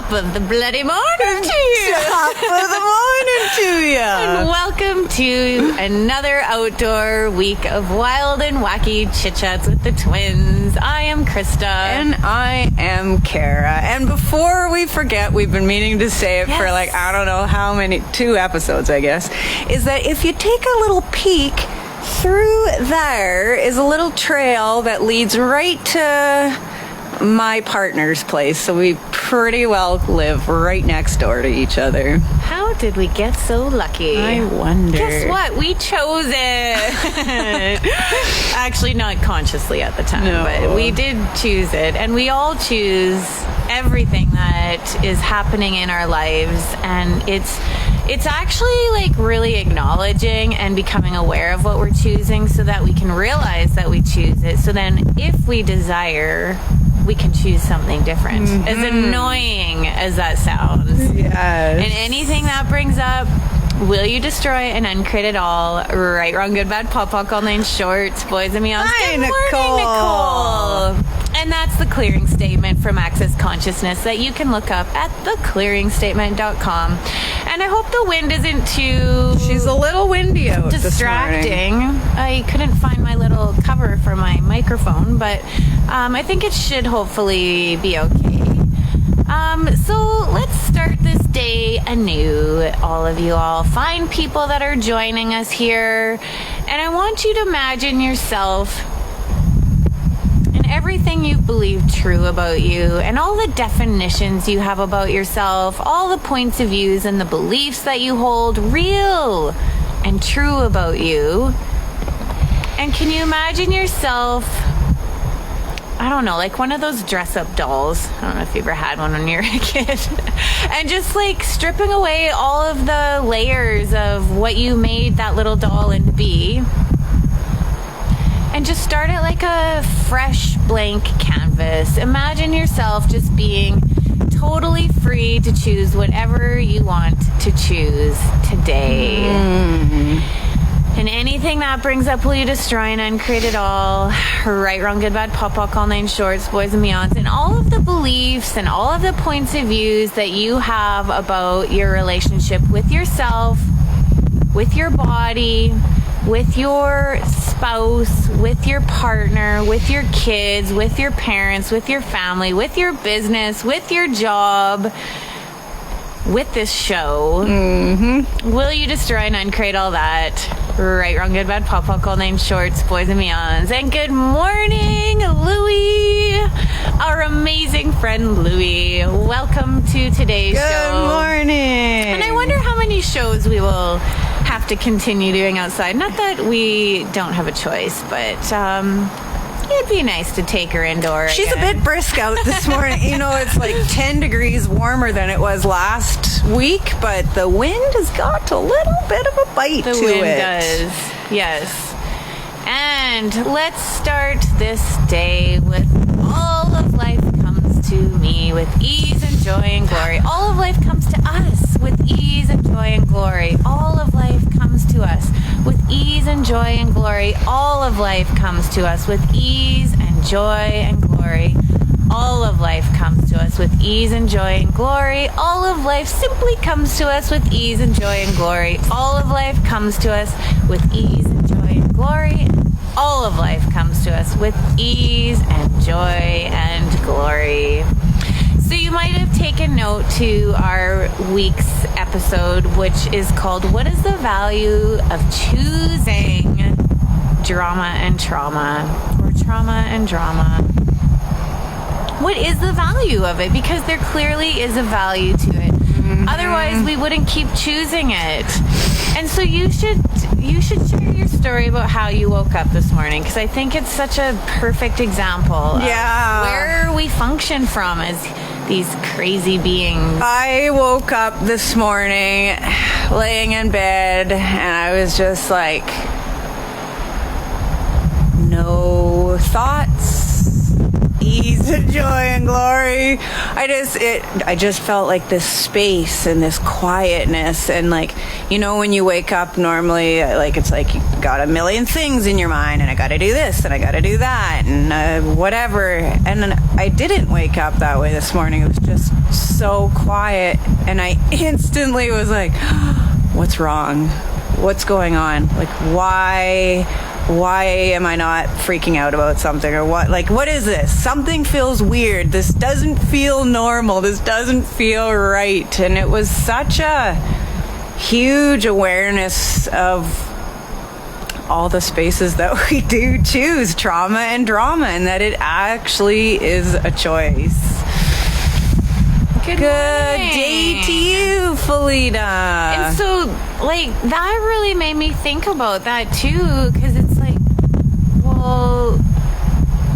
Top of the bloody morning to you. Top of the morning to you. And welcome to another outdoor week of wild and wacky chit-chats with the twins. I am Krista. And I am Kara. And before we forget, we've been meaning to say it for like, I don't know how many, 2 episodes, I guess, is that if you take a little peek, through there is a little trail that leads right to my partner's place. So we pretty well live right next door to each other. How did we get so lucky? I wonder. Guess what? We chose it. Actually, not consciously at the time, but we did choose it. And we all choose everything that is happening in our lives. And it's actually like really acknowledging and becoming aware of what we're choosing so that we can realize that we choose it. So then if we desire, we can choose something different. Mm-hmm. As annoying as that sounds. Yes. And anything that brings up, will you destroy and uncreate it all? Right, wrong, good, bad, pop, all names, shorts, boys and meows. Hi, Good morning, Nicole. And that's the clearing statement from Access Consciousness that you can look up at theclearingstatement.com. And I hope the wind isn't too... She's a little windy out distracting. I couldn't find my little cover for my microphone, but I think it should hopefully be okay. So let's start this day anew, all of you all. Find people that are joining us here, and I want you to imagine yourself and everything you believe true about you, and all the definitions you have about yourself, all the points of views and the beliefs that you hold real and true about you. And can you imagine yourself, I don't know, like one of those dress-up dolls. I don't know if you ever had one when you were a kid. And just like stripping away all of the layers of what you made that little doll into be. And just start it like a fresh blank canvas. Imagine yourself just being totally free to choose whatever you want to choose today. And anything that brings up, will you destroy and uncreate it all? Right, wrong, good, bad, pop, all names, shorts, boys and meows, and all of the beliefs and all of the points of views that you have about your relationship with yourself, with your body, with your spouse, with your partner, with your kids, with your parents, with your family, with your business, with your job, with this show. Mm-hmm. Will you destroy and uncreate all that? Right, wrong, good, bad, pop, all names, shorts, boys and meows. And good morning, Louie, our amazing friend Louie. Welcome to today's show. Good morning. And I wonder how many shows we will have to continue doing outside. Not that we don't have a choice, but it'd be nice to take her indoors. She's a bit brisk out this morning. You know, it's like 10 degrees warmer than it was last week, but the wind has got a little bit of a bite to it. The wind does, yes. And let's start this day with all of life comes to me with ease and joy and glory. All of life comes to us with ease and joy and glory. All of life comes to us with ease and joy and glory. All of life comes to us with ease and joy and glory. All of life comes to us with ease and joy and glory. All of life simply comes to us with ease and joy and glory. All of life comes to us with ease and joy and glory. All of life comes to us with ease and joy and glory. So you might have taken note to our week's episode, which is called What is the Value of Choosing Drama and Trauma? Or Trauma and Drama. What is the value of it? Because there clearly is a value to it. Mm-hmm. Otherwise, we wouldn't keep choosing it. And so you should share your story about how you woke up this morning, because I think it's such a perfect example of where we function from as these crazy beings. I woke up this morning laying in bed and I was just like, no thoughts, easy peace and joy and glory. I just felt like this space and this quietness, and like, you know, when you wake up normally, like it's like you got a million things in your mind, and I got to do this and I got to do that and whatever. And then I didn't wake up that way this morning. It was just so quiet, and I instantly was like, what's wrong? What's going on? Like, why am I not freaking out about something, or what? Like, what is this? Something feels weird. This doesn't feel normal. This doesn't feel right. And it was such a huge awareness of all the spaces that we do choose trauma and drama, and that it actually is a choice. Good day to you, Felita. And so, like, that really made me think about that too, because it's like, well,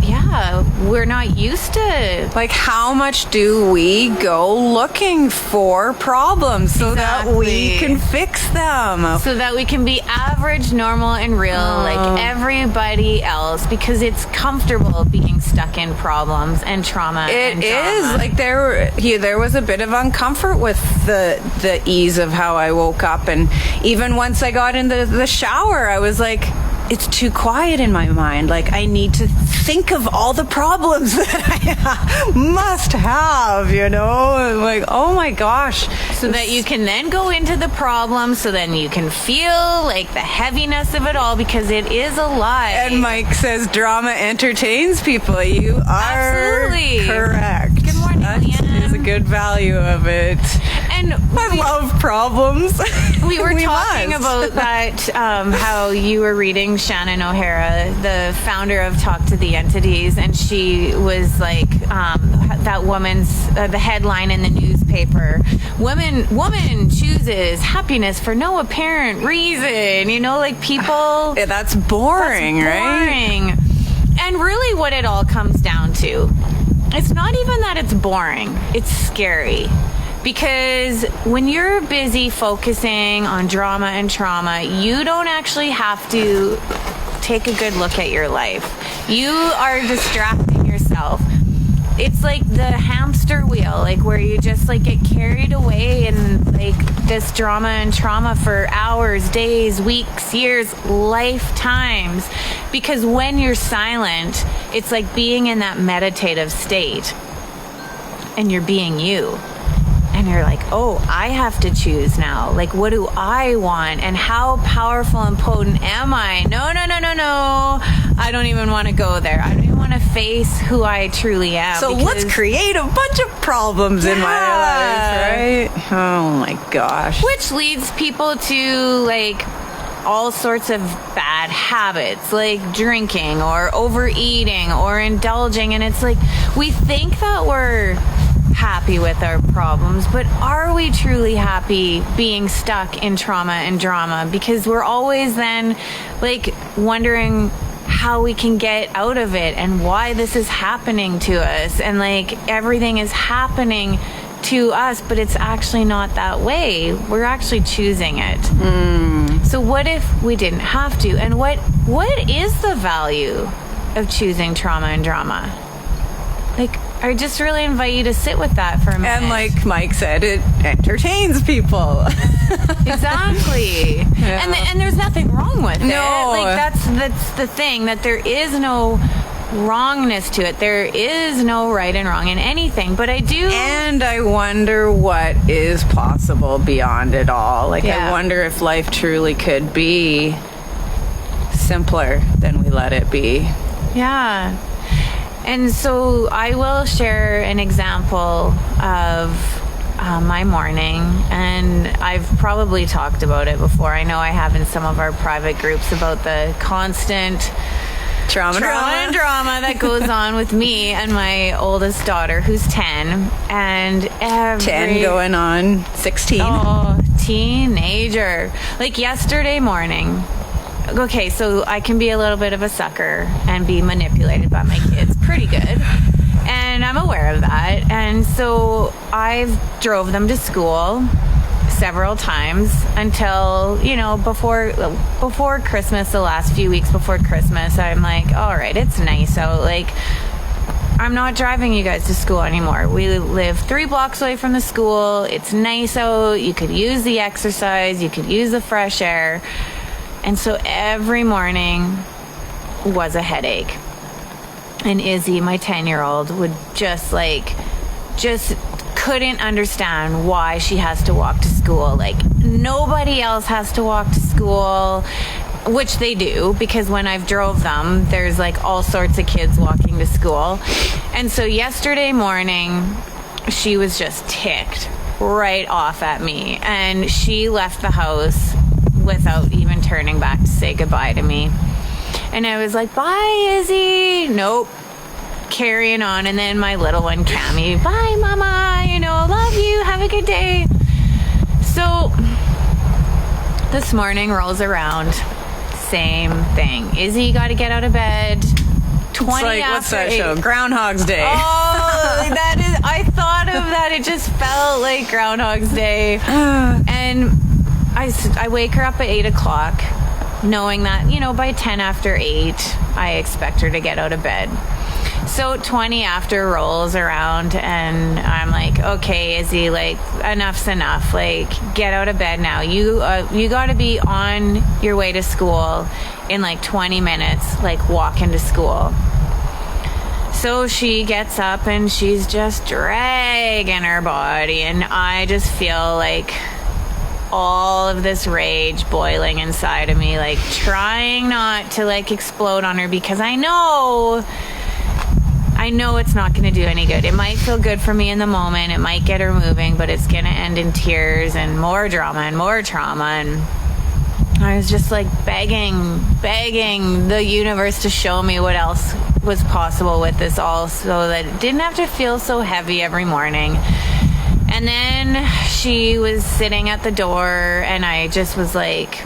yeah, we're not used to. Like, how much do we go looking for problems so that we can fix them? So that we can be average, normal, and real like everybody else, because it's comfortable being stuck in problems and trauma. It is. Like, there was a bit of uncomfort with the ease of how I woke up. And even once I got into the shower, I was like, it's too quiet in my mind. Like, I need to think of all the problems that I must have, you know? And like, oh my gosh. So that you can then go into the problem, so then you can feel like the heaviness of it all, because it is a lot. And Mike says drama entertains people. You are absolutely correct. Good morning, Leanne. Is a good value of it. And I love problems. We were talking about that, how you were reading Shannon O'Hara, the founder of Talk to the Entities, and she was like, that woman's, the headline in the newspaper, woman chooses happiness for no apparent reason, you know, like people... Yeah, that's boring, right? And really what it all comes down to, it's not even that it's boring, it's scary. Because when you're busy focusing on drama and trauma, you don't actually have to take a good look at your life. You are distracting yourself. It's like the hamster wheel, like where you just like get carried away in like this drama and trauma for hours, days, weeks, years, lifetimes. Because when you're silent, it's like being in that meditative state and you're being you. And you're like, oh, I have to choose now. Like, what do I want? And how powerful and potent am I? No. I don't even want to go there. I don't even want to face who I truly am. So let's create a bunch of problems in my life, right? Oh my gosh. Which leads people to like all sorts of bad habits, like drinking or overeating or indulging. And it's like, we think that we're happy with our problems, but are we truly happy being stuck in trauma and drama? Because we're always then like wondering how we can get out of it and why this is happening to us, and like everything is happening to us, but it's actually not that way. We're actually choosing it. So what if we didn't have to? And what is the value of choosing trauma and drama? Like, I just really invite you to sit with that for a minute. And like Mike said, it entertains people. Exactly. Yeah. And there's nothing wrong with it. No. Like, that's the thing, that there is no wrongness to it. There is no right and wrong in anything. But I do... And I wonder what is possible beyond it all. Like, yeah. I wonder if life truly could be simpler than we let it be. Yeah. And so I will share an example of my morning, and I've probably talked about it before. I know I have in some of our private groups about the constant trauma and drama that goes on with me and my oldest daughter, who's 10, and 10 going on 16. Oh, teenager. Like yesterday morning. Okay, so I can be a little bit of a sucker and be manipulated by my kids pretty good. And I'm aware of that. And so I've drove them to school several times until, you know, before Christmas, the last few weeks before Christmas, I'm like, all right, it's nice out. Like, I'm not driving you guys to school anymore. We live 3 blocks away from the school. It's nice out. You could use the exercise. You could use the fresh air. And so every morning was a headache. And Izzy, my 10-year-old, would just couldn't understand why she has to walk to school. Like, nobody else has to walk to school, which they do, because when I've drove them, there's like all sorts of kids walking to school. And so yesterday morning, she was just ticked right off at me, and she left the house without even turning back to say goodbye to me. And I was like, bye, Izzy. Nope. Carrying on. And then my little one, Cammie, bye, mama, love you, have a good day. So this morning rolls around, same thing. Izzy got to get out of bed 20 it's like, after what's that 8. show? Groundhog's Day. Oh, that is, I thought of that. It just felt like Groundhog's Day. And I wake her up at 8 o'clock, knowing that, by 10 after 8, I expect her to get out of bed. So 20 after rolls around, and I'm like, okay, Izzy, like, enough's enough. Like, get out of bed now. You got to be on your way to school in like 20 minutes, like walking to school. So she gets up and she's just dragging her body, and I just feel like all of this rage boiling inside of me, like trying not to like explode on her, because I know it's not going to do any good. It might feel good for me in the moment. It might get her moving, but it's going to end in tears and more drama and more trauma. And I was just like begging the universe to show me what else was possible with this all, so that it didn't have to feel so heavy every morning. And then she was sitting at the door, and I just was like,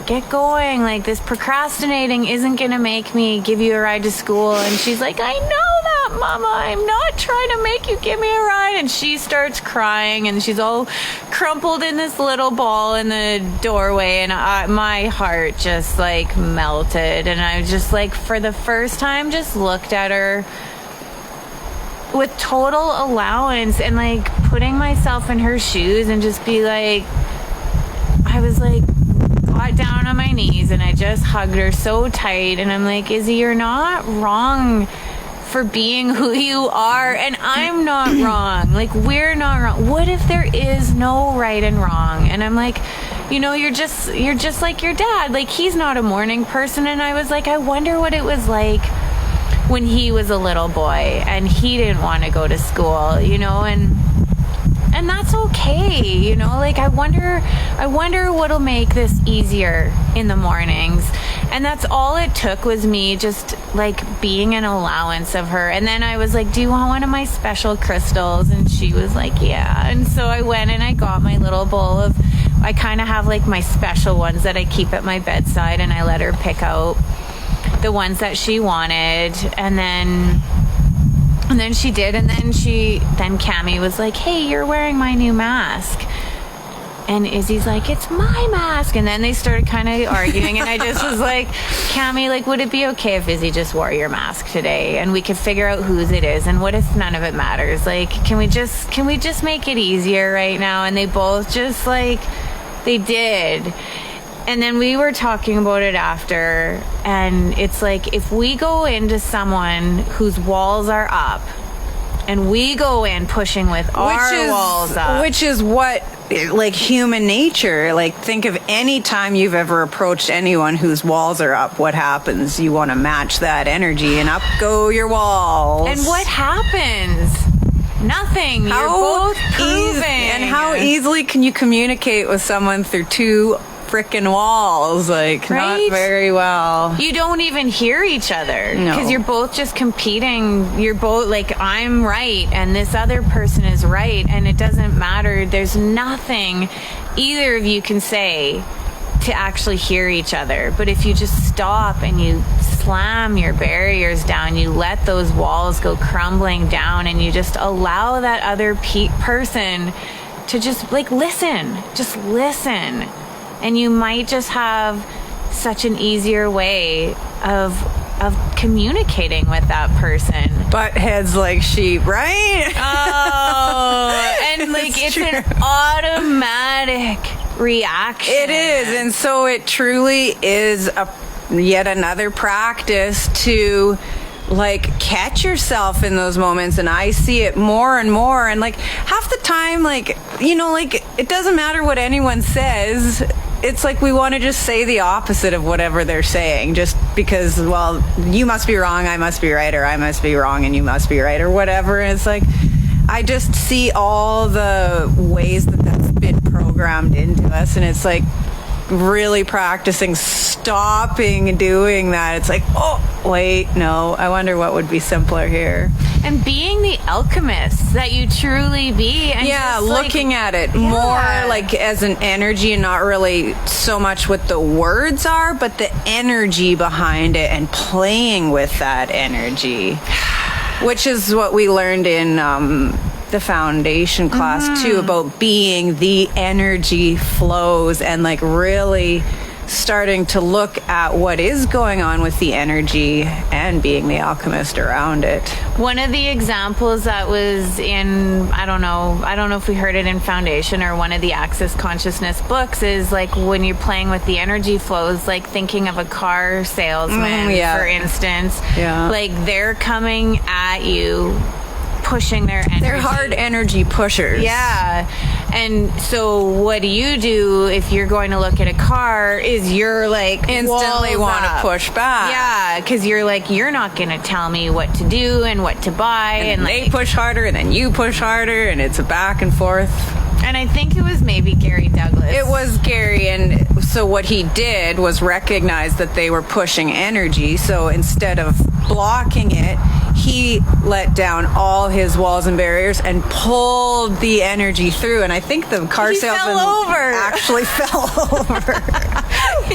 get going. Like, this procrastinating isn't going to make me give you a ride to school. And she's like, I know that, Mama. I'm not trying to make you give me a ride. And she starts crying, and she's all crumpled in this little ball in the doorway. And my heart just like melted. And I was just like, for the first time, just looked at her with total allowance, and like putting myself in her shoes, and just be like, I was like, got down on my knees, and I just hugged her so tight, and I'm like, Izzy, you're not wrong for being who you are, and I'm not wrong. Like, we're not wrong. What if there is no right and wrong? And I'm like, you're just like your dad. Like, he's not a morning person. And I was like, I wonder what it was like when he was a little boy and he didn't want to go to school, and that's okay, like, I wonder what'll make this easier in the mornings. And that's all it took, was me just like being an allowance of her. And then I was like, do you want one of my special crystals? And she was like, yeah. And so I went and I got my little bowl of, I kind of have like my special ones that I keep at my bedside, and I let her pick out the ones that she wanted. And then she did, and then Cammie was like, hey, you're wearing my new mask. And Izzy's like, it's my mask. And then they started kind of arguing, and I just was like, Cammie, like, would it be okay if Izzy just wore your mask today, and we could figure out whose it is? And what if none of it matters? Like, can we just make it easier right now? And they both just like, they did. And then we were talking about it after, and it's like, if we go into someone whose walls are up, and we go in pushing with our walls up, which is what, like, human nature. Like, think of any time you've ever approached anyone whose walls are up. What happens? You want to match that energy, and up go your walls. And what happens? Nothing. You're both proving. And how easily can you communicate with someone through two frickin' walls? Like, right? Not very well. You don't even hear each other, no, because you're both just competing. You're both like, I'm right and this other person is right, and it doesn't matter. There's nothing either of you can say to actually hear each other. But if you just stop and you slam your barriers down, you let those walls go crumbling down, and you just allow that other person to just like listen, and you might just have such an easier way of of communicating with that person. Butt heads like sheep, right? Oh, and like it's an automatic reaction. It is, and so it truly is yet another practice to like catch yourself in those moments. And I see it more and more, and like half the time, like, you know, like it doesn't matter what anyone says. It's like we want to just say the opposite of whatever they're saying, just because, well, you must be wrong, I must be right, or I must be wrong and you must be right, or whatever. And it's like, I just see all the ways that that's been programmed into us, and it's like really practicing stopping doing that. It's like, oh, wait, no, I wonder what would be simpler here. And being the alchemist that you truly be. And yeah, just, looking at it more like as an energy and not really so much what the words are, but the energy behind it and playing with that energy, which is what we learned in the foundation class too, about being the energy flows and like really starting to look at what is going on with the energy and being the alchemist around it. One of the examples that was in, I don't know if we heard it in Foundation or one of the Access Consciousness books, is like when you're playing with the energy flows, like thinking of a car salesman, for instance, like they're coming at you, pushing their energy. They're hard energy pushers. Yeah. And so what do you do if you're going to look at a car is you're like instantly want to push back. Yeah, because you're like, you're not going to tell me what to do and what to buy. And they push harder and then you push harder and it's a back and forth. And I think it was maybe Gary Douglas. It was Gary, and so what he did was recognize that they were pushing energy. So instead of blocking it, he let down all his walls and barriers and pulled the energy through. And I think the car salesman actually fell over.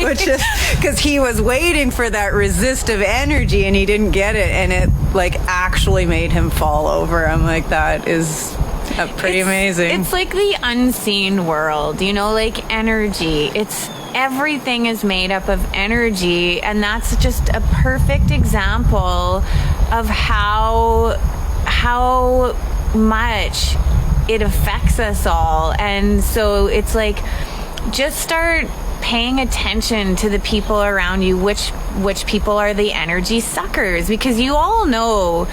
Which is because he was waiting for that resistive energy and he didn't get it. And it like actually made him fall over. I'm like, that is pretty amazing. It's like the unseen world, you know, like energy. Everything is made up of energy, and that's just a perfect example of how much it affects us all. And so it's like, just start paying attention to the people around you, which people are the energy suckers, because you all know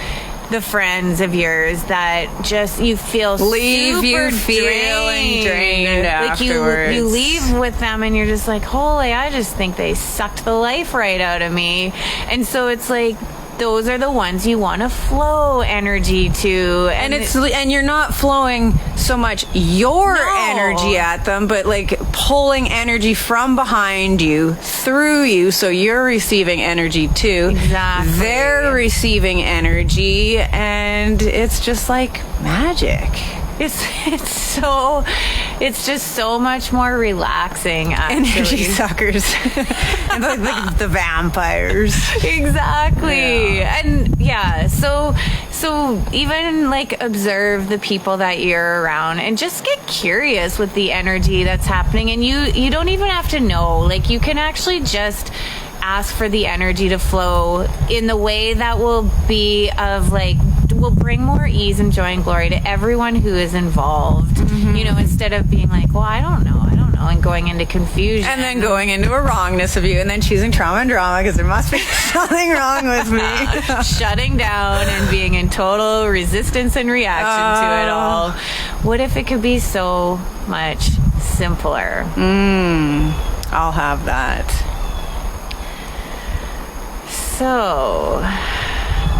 the friends of yours that just you feel leave you feeling drained afterwards. You leave with them and you're just like, holy, I just think they sucked the life right out of me. And so it's like, those are the ones you want to flow energy to, and you're not flowing so much your energy at them, but like pulling energy from behind you through you, so you're receiving energy too. Exactly. They're receiving energy, and it's just like magic. It's just so much more relaxing, actually. Energy suckers. And like the vampires. Exactly. Yeah. And yeah, so even like observe the people that you're around and just get curious with the energy that's happening. And you don't even have to know. Like, you can actually just ask for the energy to flow in the way that will be of like, will bring more ease and joy and glory to everyone who is involved. You know, instead of being like, well, I don't know, and going into confusion. And then going into a wrongness of you, and then choosing trauma and drama because there must be something wrong with me. Shutting down and being in total resistance and reaction to it all. What if it could be so much simpler? I'll have that. So,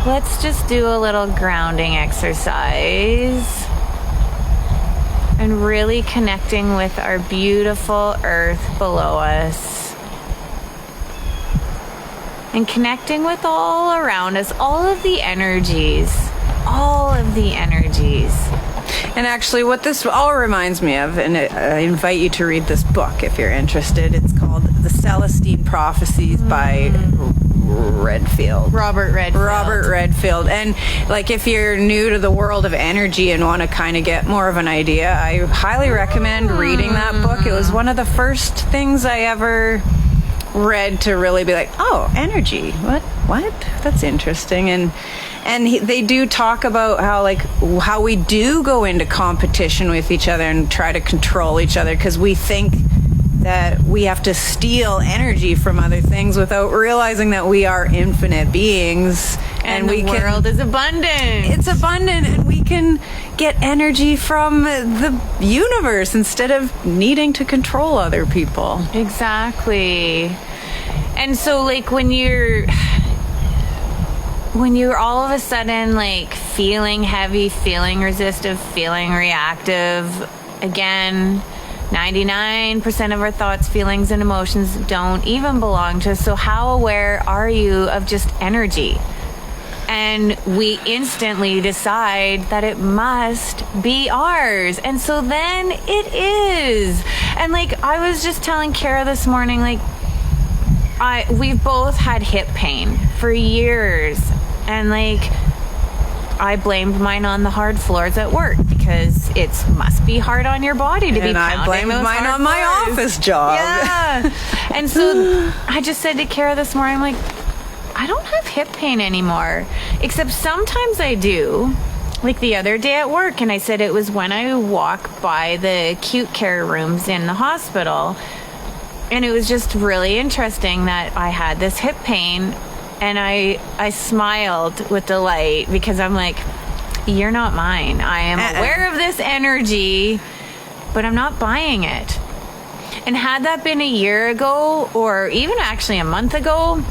let's just do a little grounding exercise and really connecting with our beautiful earth below us and connecting with all around us, all of the energies. And actually, what this all reminds me of, and I invite you to read this book if you're interested. It's called The Celestine Prophecies by Robert Redfield. And like, if you're new to the world of energy and want to kind of get more of an idea, I highly recommend reading that book. It was one of the first things I ever read to really be like, oh, energy, what? That's interesting. And they do talk about how we do go into competition with each other and try to control each other because we think that we have to steal energy from other things without realizing that we are infinite beings and the world is abundant. It's abundant, and we can get energy from the universe instead of needing to control other people. Exactly. And so like when you're all of a sudden like feeling heavy, feeling resistive, feeling reactive, again, 99% of our thoughts, feelings, and emotions don't even belong to us. So how aware are you of just energy? And we instantly decide that it must be ours. And so then it is. And like I was just telling Kara this morning, like we've both had hip pain for years. And like I blamed mine on the hard floors at work because it must be hard on your body to be pounding I blamed those mine hard on my floors. office job. Yeah. And so I just said to Kara this morning, like, I don't have hip pain anymore, except sometimes I do. Like the other day at work, and I said it was when I walk by the acute care rooms in the hospital, and it was just really interesting that I had this hip pain. And I smiled with delight because I'm like, you're not mine. I am aware of this energy, but I'm not buying it. And had that been a year ago, or even actually a month ago,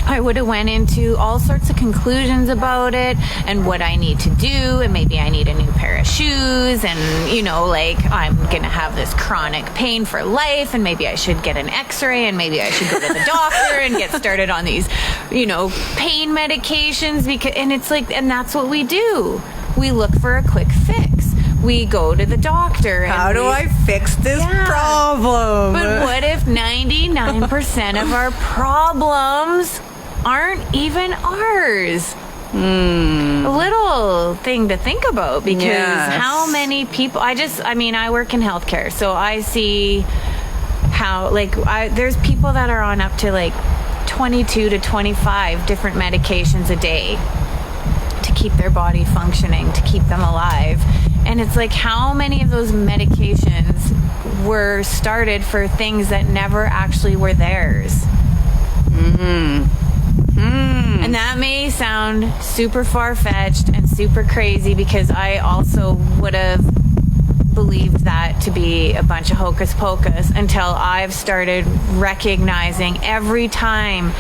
I would have went into all sorts of conclusions about it and what I need to do, and maybe I need a new pair of shoes, and you know, like I'm gonna have this chronic pain for life, and maybe I should get an x-ray, and maybe I should go to the doctor and get started on these, you know, pain medications, because, and it's like, and that's what we do. We look for a quick fix. We go to the doctor. And how do I fix this problem? But what if 99% of our problems aren't even ours? A little thing to think about, because how many people, I work in healthcare, so I see how, like, there's people that are on up to like 22 to 25 different medications a day to keep their body functioning, to keep them alive. And it's like, how many of those medications were started for things that never actually were theirs? And that may sound super far-fetched and super crazy, because I also would have believed that to be a bunch of hocus pocus until I've started recognizing every time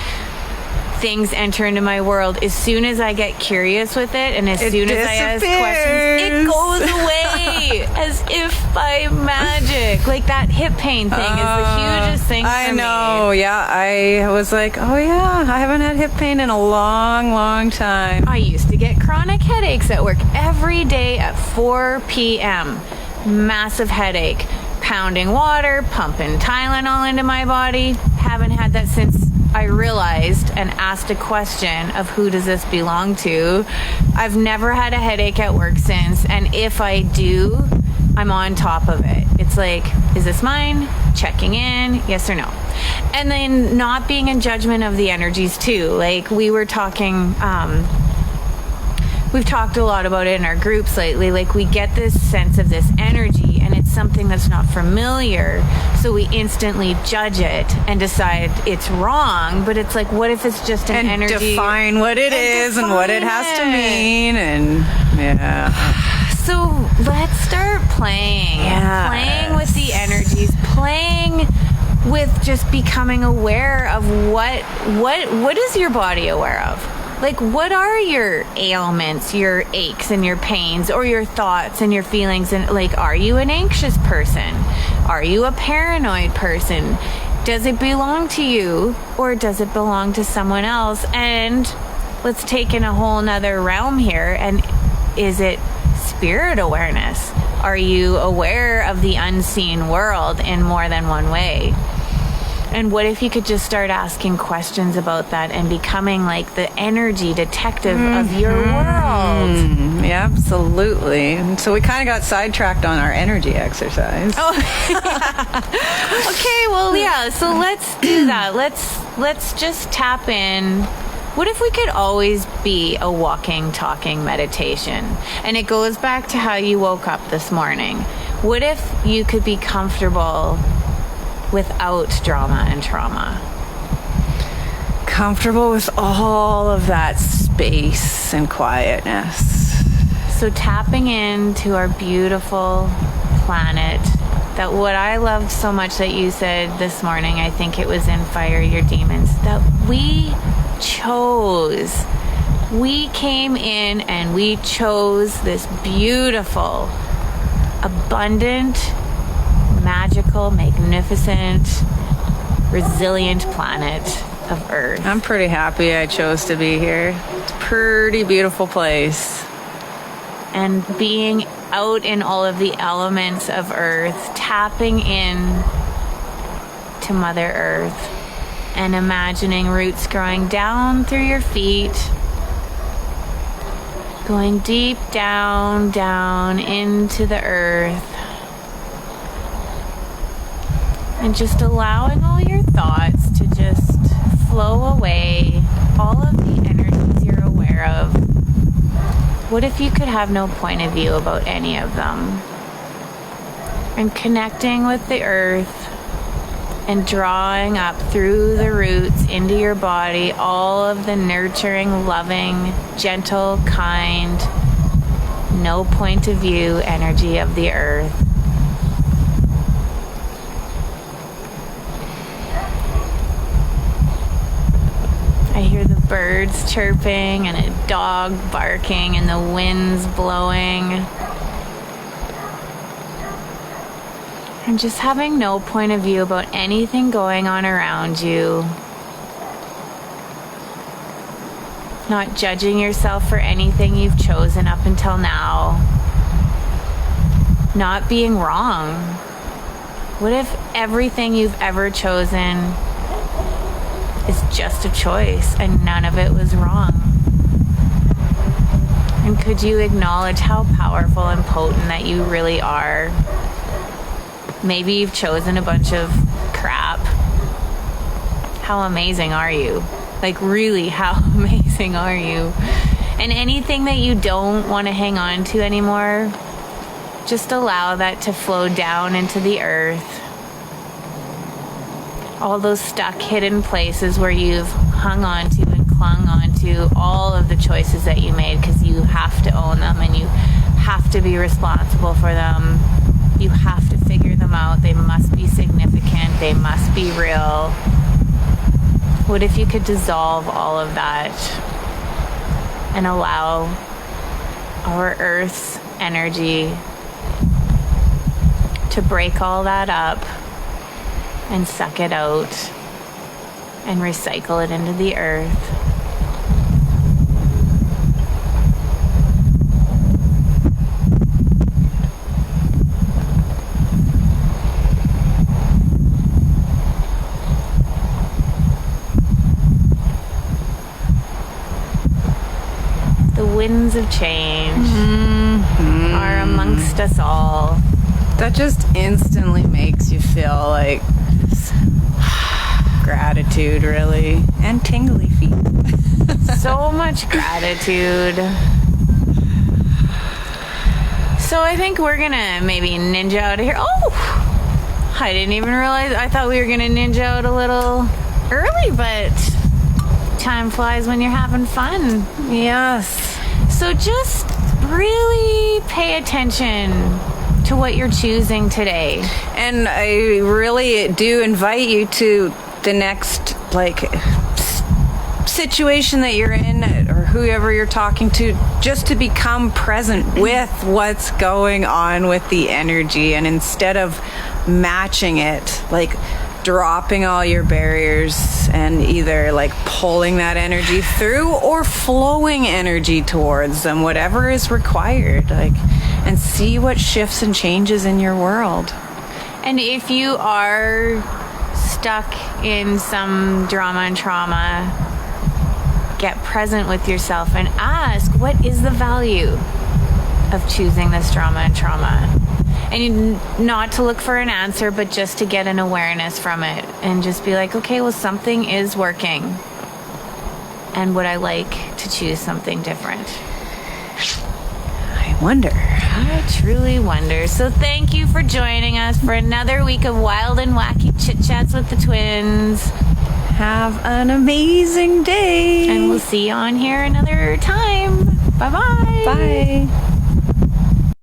things enter into my world, as soon as I get curious with it and as soon as I ask questions, it goes away as if by magic. Like that hip pain thing is the hugest thing for me. I know, yeah. I was like, oh yeah, I haven't had hip pain in a long, long time. I used to get chronic headaches at work every day at 4 p.m. Massive headache. Pounding water, pumping Tylenol into my body. Haven't had that since I realized and asked a question of who does this belong to. I've never had a headache at work since, and if I do, I'm on top of it. It's like, is this mine? Checking in, yes or no. And then not being in judgment of the energies too. Like we were talking, we've talked a lot about it in our groups lately. Like we get this sense of this energy, and it's something that's not familiar, so we instantly judge it and decide it's wrong. But it's like, what if it's just an energy? Define what it is and what it has to mean, and yeah. So let's start playing. Yes. Playing with the energies, playing with just becoming aware of what is your body aware of? Like, what are your ailments, your aches and your pains, or your thoughts and your feelings? And like, are you an anxious person? Are you a paranoid person? Does it belong to you, or does it belong to someone else? And let's take in a whole nother realm here. And is it spirit awareness? Are you aware of the unseen world in more than one way? And what if you could just start asking questions about that and becoming like the energy detective of your world? Yeah, absolutely. And so we kind of got sidetracked on our energy exercise. Oh, okay. Well, yeah. So let's do that. Let's just tap in What if we could always be a walking, talking meditation? And it goes back to how you woke up this morning. What if you could be comfortable without drama and trauma? Comfortable with all of that space and quietness. So tapping into our beautiful planet, that what I loved so much that you said this morning, I think it was in Fire Your Demons, that we came in and we chose this beautiful, abundant, magical, magnificent, resilient planet of Earth. I'm pretty happy I chose to be here. It's a pretty beautiful place. And being out in all of the elements of Earth, tapping in to Mother Earth, and imagining roots growing down through your feet, going deep down, down into the earth, and just allowing all your thoughts to just flow away, all of the energies you're aware of. What if you could have no point of view about any of them? And connecting with the earth and drawing up through the roots into your body all of the nurturing, loving, gentle, kind, no point of view energy of the earth. I hear the birds chirping and a dog barking and the winds blowing. And just having no point of view about anything going on around you. Not judging yourself for anything you've chosen up until now. Not being wrong. What if everything you've ever chosen is just a choice and none of it was wrong? And could you acknowledge how powerful and potent that you really are? Maybe you've chosen a bunch of crap. How amazing are you? Like, really, how amazing are you? And anything that you don't want to hang on to anymore, just allow that to flow down into the earth. All those stuck, hidden places where you've hung on to and clung on to all of the choices that you made because you have to own them and you have to be responsible for them. You have to figure them out. They must be significant. They must be real. What if you could dissolve all of that and allow our Earth's energy to break all that up and suck it out and recycle it into the earth? The winds of change are amongst us all. That just instantly makes you feel like gratitude, really, and tingly feet. So much gratitude. So I think we're gonna maybe ninja out of here. Oh, I didn't even realize. I thought we were gonna ninja out a little early, but time flies when you're having fun. Yes. So just really pay attention to what you're choosing today. And I really do invite you to the next, situation that you're in, or whoever you're talking to, just to become present with what's going on with the energy. And instead of matching it, dropping all your barriers and either pulling that energy through or flowing energy towards them, whatever is required, and see what shifts and changes in your world. And if you are stuck in some drama and trauma, get present with yourself and ask, what is the value of choosing this drama and trauma? And not to look for an answer, but just to get an awareness from it and just be like, okay, well, something is working. And would I like to choose something different? I wonder. I truly wonder. So thank you for joining us for another week of wild and wacky chit-chats with the twins. Have an amazing day. And we'll see you on here another time. Bye-bye. Bye.